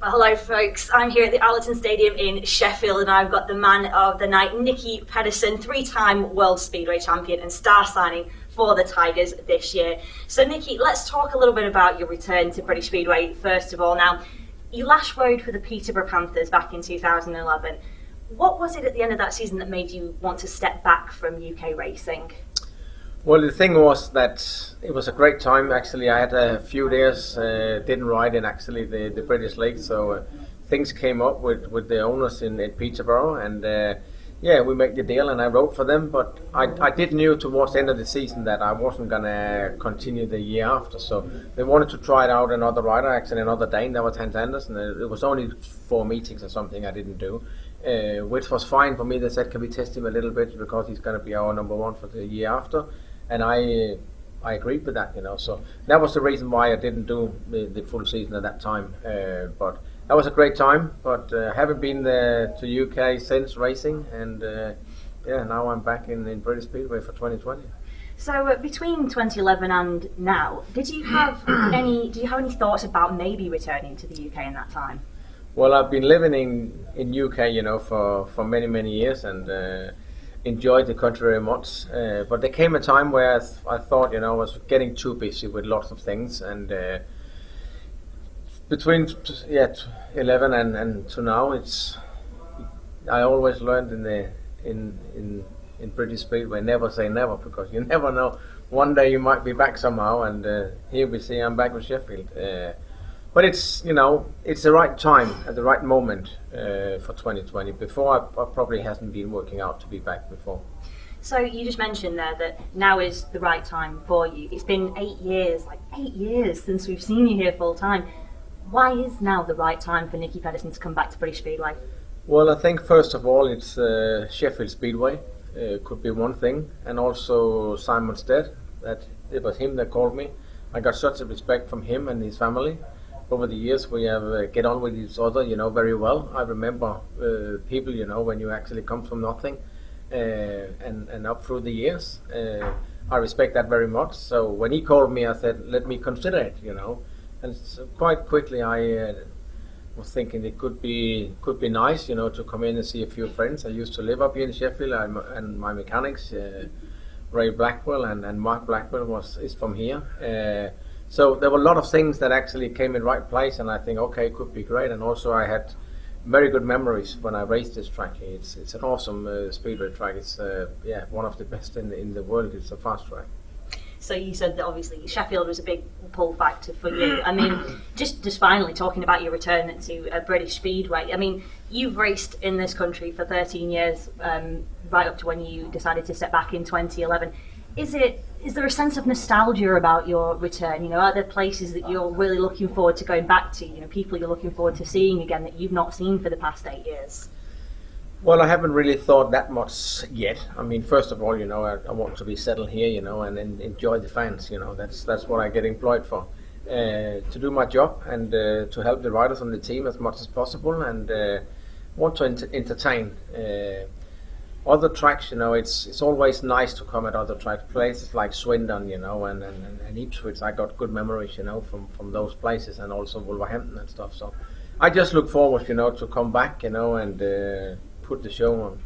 Well, hello folks, I'm here at the Allerton Stadium in Sheffield and I've got the man of the night, Nicki Pedersen, three-time World Speedway champion and star signing for the Tigers this year. So Nicki, let's talk a little bit about your return to British Speedway first of all. Now, you last rode for the Peterborough Panthers back in 2011. What was it at the end of that season that made you want to step back from UK racing? Well, the thing was that it was a great time. Actually, I had a few days didn't ride in actually the British League, so things came up with the owners in Peterborough, and yeah, we made the deal, and I rode for them. But I did knew towards the end of the season that I wasn't gonna continue the year after, so they wanted to try it out another rider, actually another Dane. That was Hans Andersen. It was only 4 meetings or something I didn't do. Which was fine for me. They said, can we test him a little bit because he's going to be our number one for the year after, and I agreed with that, so that was the reason why I didn't do the full season at that time, but that was a great time. But haven't been to UK since racing, and yeah, now I'm back in British Speedway for 2020. So between 2011 and now, did you have any thoughts about maybe returning to the UK in that time? Well, I've been living in UK, for many years, and enjoyed the country very much. But there came a time where I thought, I was getting too busy with lots of things, and between 11 and to now, I always learned in British Speedway, never say never, because you never know. One day you might be back somehow, and here we see I'm back with Sheffield. But it's the right time at the right moment for 2020. Before I probably hasn't been working out to be back before. So you just mentioned there that now is the right time for you. It's been 8 years, like 8 years since we've seen you here full time. Why is now the right time for Nicki Pedersen to come back to British Speedway? Well, I think first of all it's Sheffield Speedway could be one thing, and also Simon Stead. That it was him that called me. I got such a respect from him and his family. Over the years, we have get on with each other, very well. I remember people, when you actually come from nothing, and up through the years. I respect that very much. So when he called me, I said, let me consider it, And so quite quickly, I was thinking it could be nice, to come in and see a few friends. I used to live up here in Sheffield, and my mechanics, Ray Blackwell and Mark Blackwell is from here. So there were a lot of things that actually came in right place, and I think, okay, it could be great. And also I had very good memories when I raced this track. It's an awesome speedway track. It's one of the best in the world. It's a fast track. So you said that obviously Sheffield was a big pull factor for you. I mean, just finally talking about your return to British Speedway. I mean, you've raced in this country for 13 years, right up to when you decided to step back in 2011. Is there a sense of nostalgia about your return? Are there places that you're really looking forward to going back to? People you're looking forward to seeing again that you've not seen for the past 8 years? Well, I haven't really thought that much yet. I mean, first of all, I want to be settled here, and enjoy the fans. That's what I get employed for, to do my job and to help the riders on the team as much as possible, and want to entertain. Other tracks, it's always nice to come at other tracks, places like Swindon, and Ipswich. I got good memories, from those places, and also Wolverhampton and stuff. So I just look forward, to come back, and put the show on.